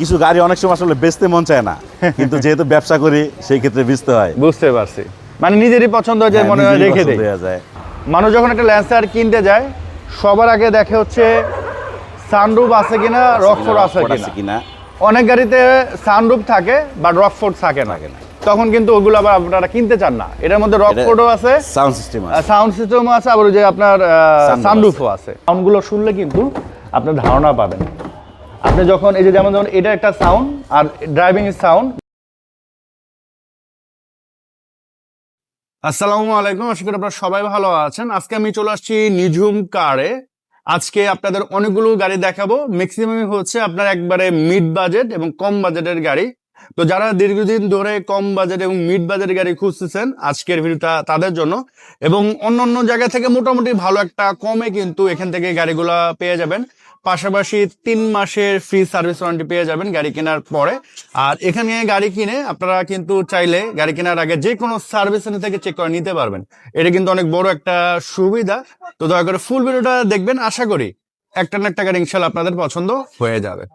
কিছু গাড়ি অনেক সময় আসলে বেচতে মন চায় না, কিন্তু যেহেতু ব্যবসা করি সেই ক্ষেত্রে বেচতে হয়। বুঝতে পারছি, মানে নিজেরই পছন্দ হয় যে হ্যাঁ, মনে হয় নিজেরই রেখে পছন্দ দেয়। হয়ে যায়। মানুষ যখন একটা ল্যান্সার কিনতে যায় সবার আগে দেখে হচ্ছে সানরুফ আছে কিনা, রকফোর্ড আছে কিনা। কিনা অনেক গাড়িতে সানরুফ থাকে বাট রকফোর্ড থাকে না, তখন কিন্তু ওগুলো আবার আপনারা কিনতে চান না। এটার মধ্যে রকফোর্ডও আছে, সাউন্ড সিস্টেম আছে, সাউন্ড সিস্টেমও আছে, আবার ওই যে আপনার সানরুফও আছে। সাউন্ডগুলো শুনলে কিন্তু আপনার ধারণা পাবেন। আপনি যখন এই যে যেমন এটা একটা সাউন্ড আর ড্রাইভিং সাউন্ড। আসসালামু আলাইকুম, আশা করি আপনারা সবাই ভালো আছেন। আজকে আমি চলে আসছি নিঝুম কারে। আজকে আপনাদের অনেকগুলো গাড়ি দেখাবো, ম্যাক্সিমামই হচ্ছে আপনার একবারে মিড বাজেট এবং কম বাজেটের গাড়ি। তো যারা দীর্ঘদিন ধরে কম বাজেট এবং মিড বাজেটের গাড়ি খুঁজতেছেন, আজকের ভিডিওটা তাদের জন্য। এবং অন্য অন্য জায়গা থেকে মোটামুটি ভালো একটা কমে কিন্তু এখান থেকে গাড়িগুলা পেয়ে যাবেন। পাশাপাশি 3 মাসের ফ্রি সার্ভিস ওয়ারেন্টি পেয়ে যাবেন গাড়ি কেনার পরে। আর এখানে গাড়ি কিনে আপনারা কিন্তু চাইলে গাড়ি কেনার আগে যে কোনো সার্ভিস সেন্টার থেকে চেক করে নিতে পারবেন। এটা কিন্তু অনেক বড় একটা সুবিধা। তো দয়া করে ফুল ভিডিওটা দেখবেন, আশা করি একটা না একটা গাড়ি ইনশাল্লাহ আপনাদের পছন্দ হয়ে যাবে।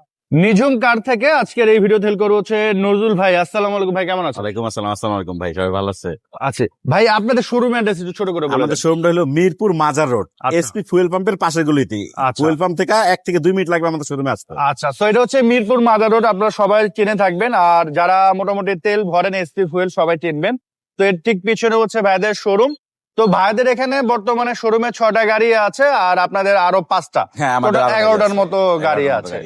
নিঝুম কার থেকে আজকের এই ভিডিও হেল্প করবো হচ্ছে নজরুল ভাই। আসসালামু আলাইকুম ভাই, কেমন আছেন? ওয়ালাইকুম আসসালাম। আসসালামু আলাইকুম ভাই, সবাই ভালো আছে? আছে ভাই। আপনাদের শোরুম অ্যাড্রেস একটু ছোট করে বলে আমাদের দেন। শোরুমটা হলো মিরপুর মাজার রোড, আচ্ছা। এসপি ফুয়েল পাম্পের পাশের গলিতে। আচ্ছা। ফুয়েল পাম্প থেকে 1 থেকে 2 মিনিট লাগবে আমাদের শোরুমে আসতে। আচ্ছা, তো এটা হচ্ছে মিরপুর মাজার রোড, আপনারা সবাই চিনে থাকবেন। আর যারা মোটামুটি তেল ভরেন এসপি ফুয়েল সবাই চিনবেন। তো এর ঠিক পিছনে হচ্ছে ভাইদের শোরুম। তো ভাইদের এখানে বর্তমানে শোরুমে 6টা গাড়ি আছে, আর আপনাদের আরো 5টা, হ্যাঁ, আমাদের আরো 11টার মতো গাড়ি আছে।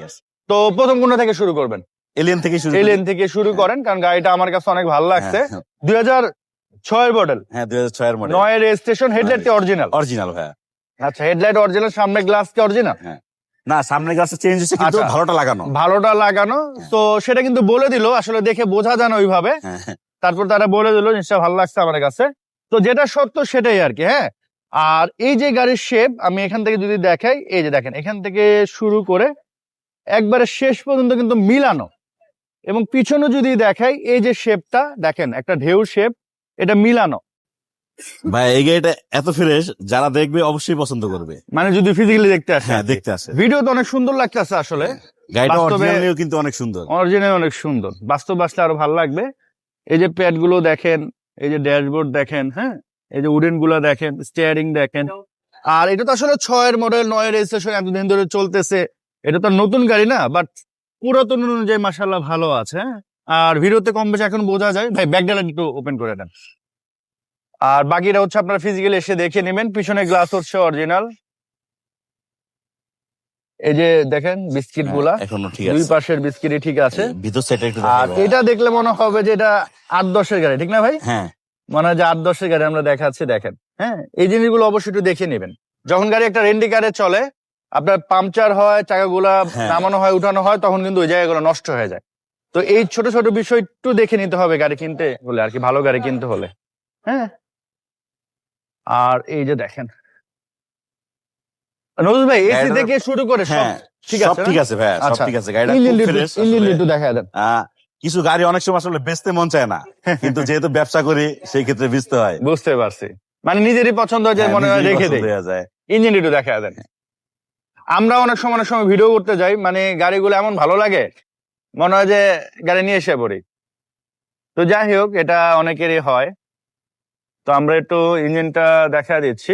তো প্রথম কোনটা থেকে শুরু করবেন? এলিয়েন থেকে শুরু এলিয়েন থেকে শুরু করেন, কারণ গাড়িটা আমার কাছে অনেক ভালো লাগছে। 2006 মডেল। হ্যাঁ, 2006 এর মডেল। 9 এর রেজিস্ট্রেশন, হেডলাইট কি অরিজিনাল? অরিজিনাল ভাই। আচ্ছা, হেডলাইট অরিজিনাল, সামনে গ্লাস কি অরিজিনাল? হ্যাঁ, না সামনের গ্লাসটা চেঞ্জ হচ্ছে, কিন্তু আচ্ছা। ভালোটা লাগানো। ভালোটা লাগানো। তো সেটা কিন্তু বলে দিল, আসলে দেখে বোঝা যায় না ওইভাবে। হ্যাঁ, তারপর তারা বলে দিল, জিনিসটা ভালো লাগছে আমার কাছে। তো যেটা সত্য সেটাই আর কি। হ্যাঁ, আর এই যে গাড়ির শেপ আমি এখান থেকে যদি দেখাই, এই যে দেখেন এখান থেকে শুরু করে একবারে শেষ পর্যন্ত কিন্তু মিলানো। এবং পিছনে যদি দেখাই, এই যে শেপটা দেখেন, একটা ঢেউ শেপ, এটা মিলানো। ভাই এই গাড়িটা এত ফ্রেশ, যারা দেখবে অবশ্যই পছন্দ করবে। মানে যদি ফিজিক্যালি দেখতে আসে। হ্যাঁ, দেখতে আসে। ভিডিও তো অনেক সুন্দর লাগতেছে আসলে। গাড়িটা বাস্তবে অরিজিনালিও কিন্তু অনেক সুন্দর। অরিজিনাল অনেক সুন্দর, বাস্তব আসলে আরো ভালো লাগবে। এই যে প্যাড গুলো দেখেন, এই যে ড্যাশবোর্ড দেখেন, হ্যাঁ, এই যে উডেন গুলা দেখেন, স্টিয়ারিং দেখেন। আর এটা তো আসলে 6 এর মডেল, 9 এর রেজিস্ট্রেশন, এতদিন ধরে চলতেছে। এটা তো নতুন গাড়ি না, বাট পুরাতন অনুযায়ী মাশাআল্লাহ ভালো আছে। হ্যাঁ? আর ভিডিওতে কম বেশি এখন বোঝা যায়। ভাই ব্যাকডালা একটু ওপেন করে দেন। আর বাকিটা হচ্ছে আপনারা ফিজিক্যালি এসে দেখে নেবেন। পিছনে গ্লাস হচ্ছে অরিজিনাল। এই যে দেখেন বিস্কিট গুলা, এখনো ঠিক দুই আছে, পাশের বিস্কিটই ঠিক আছে। ভিতর সাইডটা একটু আর দেখাই ভাই। এটা দেখলে মনে হবে যে এটা 8-10 এর গাড়ি, ঠিক না ভাই? হ্যাঁ, মনে হয় যে 8-10 এর গাড়ি আমরা দেখাচ্ছি, দেখেন। হ্যাঁ, এই জিনিসগুলো অবশ্যই একটু দেখে নেবেন। যখন গাড়ি একটা রেন্টি কারে চলে, আপনার পাংচার হয়, চাকাগুলা হ্যাঁ। নামানো হয়, উঠানো হয়, তখন কিন্তু ওই জায়গাগুলো নষ্ট হয়ে যায়। তো এই ছোট ছোট বিষয় একটু দেখে নিতে হবে গাড়ি কিনতে হলে আর কি, ভালো গাড়ি কিনতে হলে। হ্যাঁ, আর এই যে দেখেন নজরুল ভাই, এসি গাড়িটার- থেকে শুরু করে সব হ্যাঁ, ঠিক সব আছে? ঠিক আছে ভাই, সব আচ্ছা। ঠিক আছে। গাড়িটা ইঞ্জিন খুব ফ্রেশ। একটু দেখা দেন। কিছু গাড়ি অনেক সময় আসলে বেচতে মন চায় না, কিন্তু যেহেতু ব্যবসা করি সেই ক্ষেত্রে বেচতে হয়। বুঝতে পারছি, মানে নিজেরই পছন্দ হয় যে হ্যাঁ, মনে হয় নিজেরই রেখে পছন্দ দেয়। হয়ে যায়। ইঞ্জিন একটু দেখা দেন। আমরা অনেক সময় ভিডিও করতে যাই, মানে গাড়িগুলো এমন ভালো লাগে, মনে হয় যে গাড়ি নিয়ে এসে পড়ি। তো যাই হোক, এটা অনেকেরই হয়। তো আমরা একটু ইঞ্জিনটা দেখা দিচ্ছি,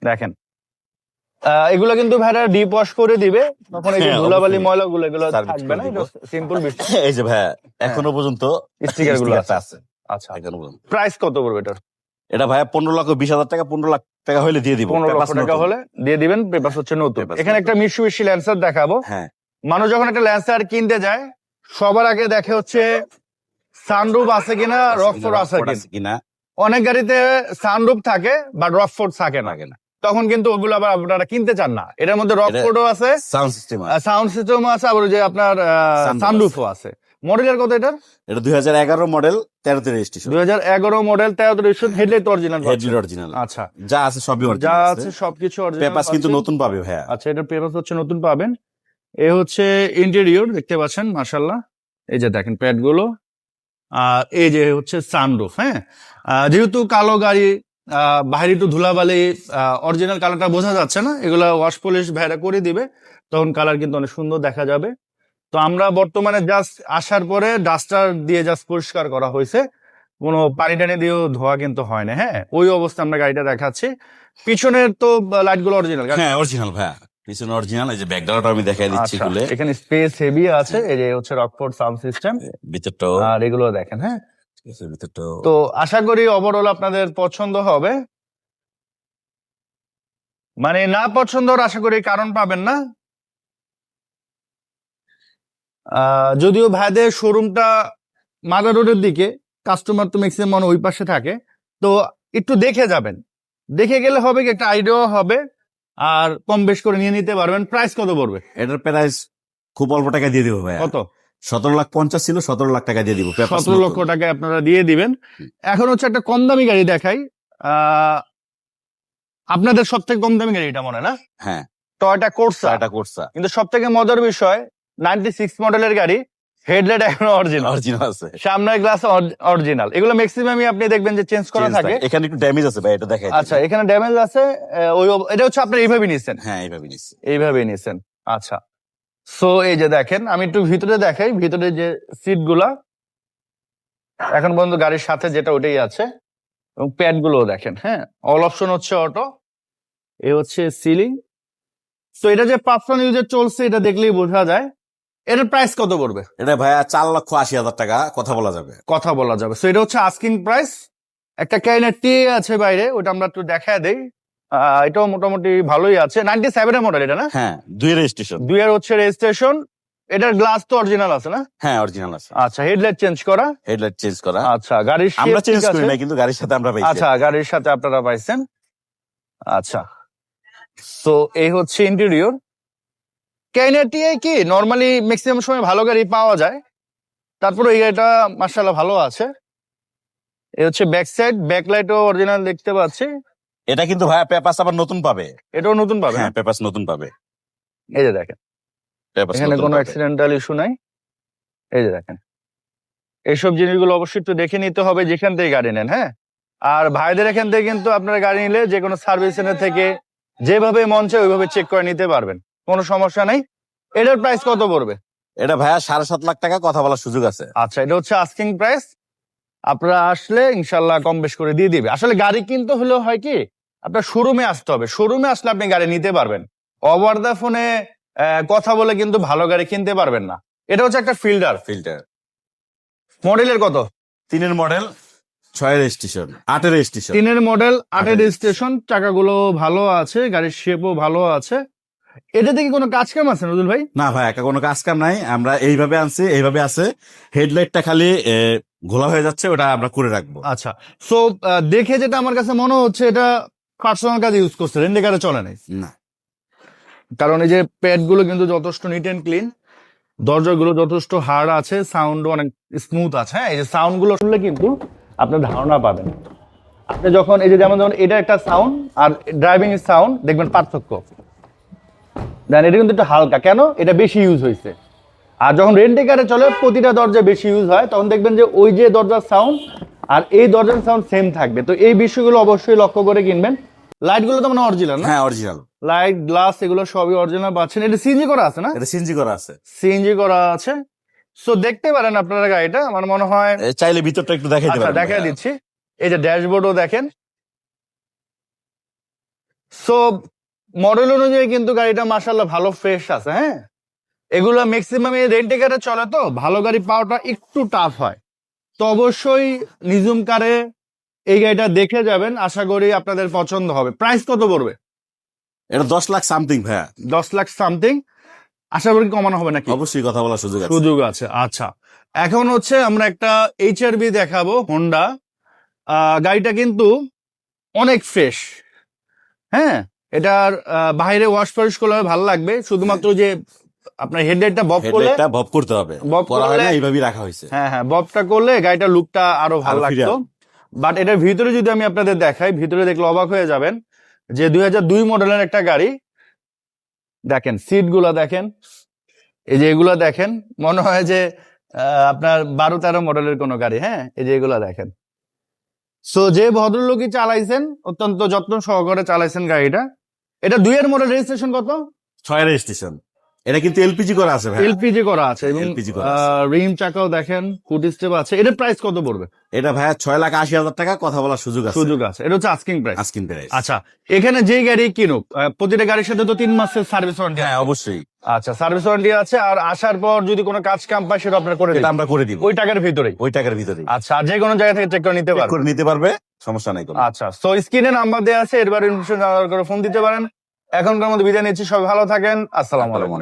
দেখেন। এগুলো কিন্তু ভাইরা ডিপ ওয়াশ করে দিবে, তখন এই যে হ্যাঁ, ধুলাবালি অবশ্যই। ময়লা গুলো এগুলো Service থাকবে করে না, দিব। সিম্পল বিষয়। এই যে ভাই, এখনো পর্যন্ত স্টিকার গুলো স্টিকারটা আছে। আছে। আচ্ছা, এখনো পর্যন্ত। প্রাইস কত পড়বে এটার? এটা ভাই 15,20,000 টাকা, 15 লাখ টাকা হলে দিয়ে দিব। 15 লক্ষ পেপারস টাকা নতুন। হলে দিয়ে দিবেন, পেপার হচ্ছে নতুন। Papers এখানে নতুন। একটা মিশুবিশি ল্যান্সার দেখাবো। হ্যাঁ, মানুষ যখন একটা ল্যান্সার কিনতে যায় সবার আগে দেখে হচ্ছে সানরুফ আছে কিনা, রকফোর্ড আছে Rockford কিনা। কিনা অনেক গাড়িতে সানরুফ থাকে বাট রকফোর্ড থাকে না, লাগে না। তখন কিন্তু ওগুলো আবার আপনারা কিনতে চান না। এটার মধ্যে রকফোর্ডও আছে, সাউন্ড সিস্টেম আছে। সাউন্ড সিস্টেমও আছে, আবার ওই যে আপনার Sunroof সানরুফও আছে। মডেলের কত এটার? এটা 2011 model, 13 registration. 2011 model, 13 registration, headlight original. Headlight original. আচ্ছা, যা আছে সবই যা অরিজিনাল আছে সবকিছু অরিজিনাল। পেপারস কিন্তু নতুন পাবে ভাই। আচ্ছা, এটার পেপার হচ্ছে নতুন পাবেন। এ হচ্ছে ইন্টেরিয়র, দেখতে পাচ্ছেন মাশাআল্লাহ। এই যে দেখেন প্যাড গুলো, এই যে হচ্ছে সানরুফ। হ্যাঁ, যেহেতু কালো গাড়ি, বাইরে একটু ধুলাবালি, অরিজিনাল কালারটা বোঝা যাচ্ছে না, এগুলা ওয়াশ পলিশ ভাইরা করে দিবে, তখন কালার কিন্তু অনেক সুন্দর দেখা যাবে। তো আমরা বর্তমানে জাস্ট আসার পরে ডাস্টার দিয়ে জাস্ট পরিষ্কার করা হয়েছে, কোনো পানি টানি দিয়েও ধোয়া কিন্তু হয় না। হ্যাঁ, ওই অবস্থা আমরা গাড়িটা দেখাচ্ছি। পিছনের তো লাইট গুলো অরিজিনাল। হ্যাঁ অরিজিনাল ভাইয়া, পিছনে অরিজিনাল। এই যে ব্যাকগ্রাউন্ড আমি দেখাই দিচ্ছি খুলে। এখানে স্পেস হেভি আছে, এই যে হচ্ছে রকফোর্ড সাউন্ড সিস্টেম, ভিতরটাও আর এগুলো দেখেন। হ্যাঁ, ভিতরটাও তো আশা করি ওভারঅল আপনাদের পছন্দ হবে। মানে না পছন্দ হওয়ার আশা করি কারণ পাবেন না। যদিও ভাইদের শোরুমটা মাদা রোডের দিকে, কাস্টমার তো ম্যাক্সিমাম ওই পাশে থাকে, তো একটু দেখে যাবেন। দেখে গেলে হবে কি একটা আইডিয়া হবে, আর কম বেশ করে নিয়ে নিতে পারবেন। প্রাইস কত পড়বে? এটার প্রাইস খুব অল্প টাকা দিয়ে দিব ভাইয়া। কত? 17,50,000 ছিল, 17 লাখ টাকা দিয়ে দিব। 17 লক্ষ টাকায় আপনারা দিয়ে দিবেন। এখন হচ্ছে একটা কম দামি গাড়ি দেখাই। আপনাদের সব থেকে কম দামি গাড়ি এটা মনে হয় না? হ্যাঁ, টয়োটা কোর্সা। এটা করছা কিন্তু সব থেকে মজার বিষয়, 96 মডেলের গাড়ি, হেডলাইট এখনো অরিজিনাল, অরিজিনাল আছে, সামনের গ্লাস অরিজিনাল। এগুলো ম্যাক্সিমামই আপনি দেখবেন যে চেঞ্জ করা থাকে। এখানে একটু ড্যামেজ আছে ভাই, এটা দেখাই। আচ্ছা, এখানে ড্যামেজ আছে। এটা হচ্ছে আপনার এইভাবে নিচ্ছেন? হ্যাঁ এইভাবে নিচ্ছি। এইভাবে নিচ্ছেন, আচ্ছা। সো এই যে দেখেন, আমি একটু ভিতরে দেখাই। ভিতরে যে সিট গুলা এখন পর্যন্ত গাড়ির সাথে যেটা ওটাই আছে, এবং প্যাড গুলো দেখেন। হ্যাঁ, অল অপশন হচ্ছে অটো। এ হচ্ছে সিলিং। তো এটা যে পার্সোনাল ইউজে চলছে এটা দেখলেই বোঝা যায়। এটার প্রাইস কত পড়বে? এটা ভাইয়া 4,80,000 টাকা, কথা বলা যাবে। কথা বলা যাবে। সো এটা হচ্ছে আস্কিং প্রাইস। একটা ক্যারিনার টি আছে বাইরে, ওটা আমরা একটু দেখায় দেই। এটাও মোটামুটি ভালোই আছে। 97 এর মডেল এটা না? হ্যাঁ, 2 এর রেজিস্ট্রেশন। 2 এর হচ্ছে রেজিস্ট্রেশন। এটার গ্লাস তো অরিজিনাল আছে না? হ্যাঁ অরিজিনাল আছে। আচ্ছা, হেডলাইট চেঞ্জ করা। হেডলাইট চেঞ্জ করা। আচ্ছা, গাড়ির আমরা shape চেঞ্জ ঠিক করি আছে? না, কিন্তু গাড়ির সাথে আমরা পাইছি। আচ্ছা, গাড়ির সাথে আপনারা পাইছেন। আচ্ছা, সো এই হচ্ছে ইন্টেরিয়র। ক্যারিনারটিএ কি নরমালি ম্যাক্সিমাম সময় ভালো গাড়ি পাওয়া যায়, তারপরে এই গাড়িটা মাশাআল্লাহ ভালো আছে। এই হচ্ছে ব্যাক সাইড, ব্যাকলাইটও অরিজিনাল দেখতে পাচ্ছি। এটা কিন্তু ভাইয়া পেপারস আবার নতুন পাবে। এটাও নতুন পাবে? হ্যাঁ পেপারস নতুন পাবে। এই যে দেখেন, পেপারস এখানে কোনো অ্যাক্সিডেন্টাল ইস্যু নাই। এই যে দেখেন, এইসব জিনিসগুলো অবশ্যই একটু দেখে নিতে হবে যেখান থেকে গাড়ি নেন। হ্যাঁ, আর ভাইদের এখান থেকে কিন্তু আপনারা গাড়ি নিলে যে কোনো সার্ভিস সেন্টার থেকে যেভাবে মন চায় ওইভাবে চেক করে নিতে পারবেন, কোনো সমস্যা নাই। এটার প্রাইস কত পড়বে? এটা ভাইয়া 7.5 লাখ টাকা, কথা বলার সুযোগ আছে। আচ্ছা, এটা হচ্ছে আস্কিং প্রাইস। আপনারা আসলে ইনশাল্লাহ কম বেশ করে দিয়ে দিবে। আসলে গাড়ি কিনতে হলেও হয় কি, আপনার শোরুমে আসতে হবে। শোরুমে আসলে আপনি গাড়ি নিতে পারবেন। ওভার দা ফোনে কথা বলে কিন্তু ভালো গাড়ি কিনতে পারবেন না। এটা হচ্ছে একটা ফিল্টার। মডেলের কত? 3 এর মডেল, 6 এর রেজিস্ট্রেশন, 8 এর রেজিস্ট্রেশন। 3 এর মডেল, 8 এর রেজিস্ট্রেশন। চাকাগুলো ভালো আছে, গাড়ির শেপও ভালো আছে। এটাতে কি কোনো কাজ কাম আছে নজরুল ভাই? না ভাই, একা কোনো কাজ কাম নাই, আমরা এইভাবে আনছি, এইভাবে আছে। হেডলাইটটা খালি ঘোলা হয়ে যাচ্ছে, ওটা আমরা করে রাখবো। আচ্ছা, সো দেখে যেটা আমার কাছে মনে হচ্ছে এটা পার্সোনাল কাজে ইউজ করছে, রেন্টে গাড়ি চলে নাই না, কারণ এই যে প্যাড গুলো কিন্তু যথেষ্ট নিট এন্ড ক্লিন, দরজাগুলো যথেষ্ট হার্ড আছে, সাউন্ড অনেক স্মুথ আছে। হ্যাঁ, এই যে সাউন্ড গুলো শুনলে কিন্তু আপনার ধারণা পাবেন। আপনি যখন এই যে যেমন এটা একটা সাউন্ড আর ড্রাইভিং এর সাউন্ড দেখবেন পার্থক্য। দেন এটা কিন্তু একটু হালকা, কেন? এটা বেশি ইউজ হয়েছে। আর যখন রেন্টে কারে চলে প্রতিটা দরজা বেশি ইউজ হয়, তখন দেখবেন যে ওই যে দরজার সাউন্ড আর এই দরজার সাউন্ড সেম থাকবে। তো এই বিষয়গুলো অবশ্যই লক্ষ্য করে কিনবেন। লাইট গুলো তো মানে অরিজিনাল না? হ্যাঁ অরিজিনাল। লাইট, গ্লাস এগুলো সবই অরিজিনাল পাচ্ছেন। এটা সিএনজি করা আছে না? এটা সিএনজি করা আছে। সিএনজি করা আছে। সো দেখতে পারেন আপনারা গাড়িটা, আমার মনে হয়। চাইলে ভিতরটা একটু দেখাই দিতে আচ্ছা, পারেন। দেখাই দিচ্ছি। এই যে ড্যাশবোর্ডও দেখেন। সো মডেল অনুযায়ী কিন্তু গাড়িটা মাশাআল্লাহ ভালো ফ্রেশ আছে। হ্যাঁ, এগুলো ম্যাক্সিমাম রেন্টে কারে চলে, তো ভালো গাড়ি পাওয়াটা একটু টাফ হয়। তো অবশ্যই নিঝুম কারে এই গাড়িটা দেখে যাবেন, আশা করি আপনাদের পছন্দ হবে। প্রাইস কত পড়বে? এটা 10 লাখ সামথিং ভাইয়া। 10 লাখ সামথিং। আশা করি কমানো হবে নাকি? অবশ্যই কথা বলার সুযোগ আছে। সুযোগ আছে। আচ্ছা, এখন হচ্ছে আমরা একটা এইচআরভি দেখাবো, হোন্ডা। গাড়িটা কিন্তু অনেক ফ্রেশ। হ্যাঁ, এটার বাইরে ওয়াশ পলিশ করলে ভালো লাগবে। শুধুমাত্র যে আপনার হেডলাইটটা বব করলে, হেডলাইটটা বব করতে হবে, বব করা হয় না, করলে- এইভাবেই রাখা হয়েছে। হ্যাঁ হ্যাঁ, ববটা করলে গাড়িটার লুকটা আরো ভালো আরো লাগতো। ফিরে বাট এটার ভিতরে যদি আমি আপনাদের দেখাই, ভিতরে দেখলে অবাক হয়ে যাবেন যে 2002 মডেলের একটা গাড়ি। দেখেন সিট গুলা দেখেন, এই যে এগুলা দেখেন, মনে হয় যে আপনার 12-13 মডেলের কোনো গাড়ি। হ্যাঁ, এই যে এগুলা দেখেন। সো যে ভদ্রলোকই চালাইছেন অত্যন্ত যত্ন সহকারে চালাইছেন গাড়িটা। এটা 2 এর মডেল, রেজিস্ট্রেশন কত? 6 এর রেজিস্ট্রেশন। এটা কিন্তু এলপিজি করা আছে ভাই, এলপিজি করা আছে এবং LPG করা আছে। রিম চাকাও দেখেন, ফুট স্টেপ আছে। এটার প্রাইস কত পড়বে? এটা ভাইয়া 6,80,000 টাকা, কথা বলার সুযোগ আছে। সুযোগ আছে, এটা হচ্ছে আস্কিং প্রাইস। Asking price. আচ্ছা, এখানে যেই গাড়ি কিনুক প্রতিটা গাড়ির সাথে তো 3 মাসের সার্ভিস ওয়ারেন্টি। হ্যাঁ অবশ্যই, আচ্ছা, সার্ভিস ওয়ারেন্টি আছে। আর আসার পর যদি কোনো কাজ কাম পায় সেটা আপনার করে এটা দিবেন আমরা করে দিব ওই টাকার ভিতরেই। ওই টাকার ভিতরে, আচ্ছা, আর যে কোনো জায়গা থেকে চেক করে নিতে পারবেন। করে নিতে পারবে, সমস্যা নাই কোনো। আচ্ছা, তো স্ক্রিনে নাম্বার দেওয়া আছে, এর বারে ইনফরমেশন জানার করে ফোন দিতে পারেন। এখনকার মধ্যে বিদায় নিচ্ছি, সবাই ভালো থাকেন, আসসালামু আলাইকুম।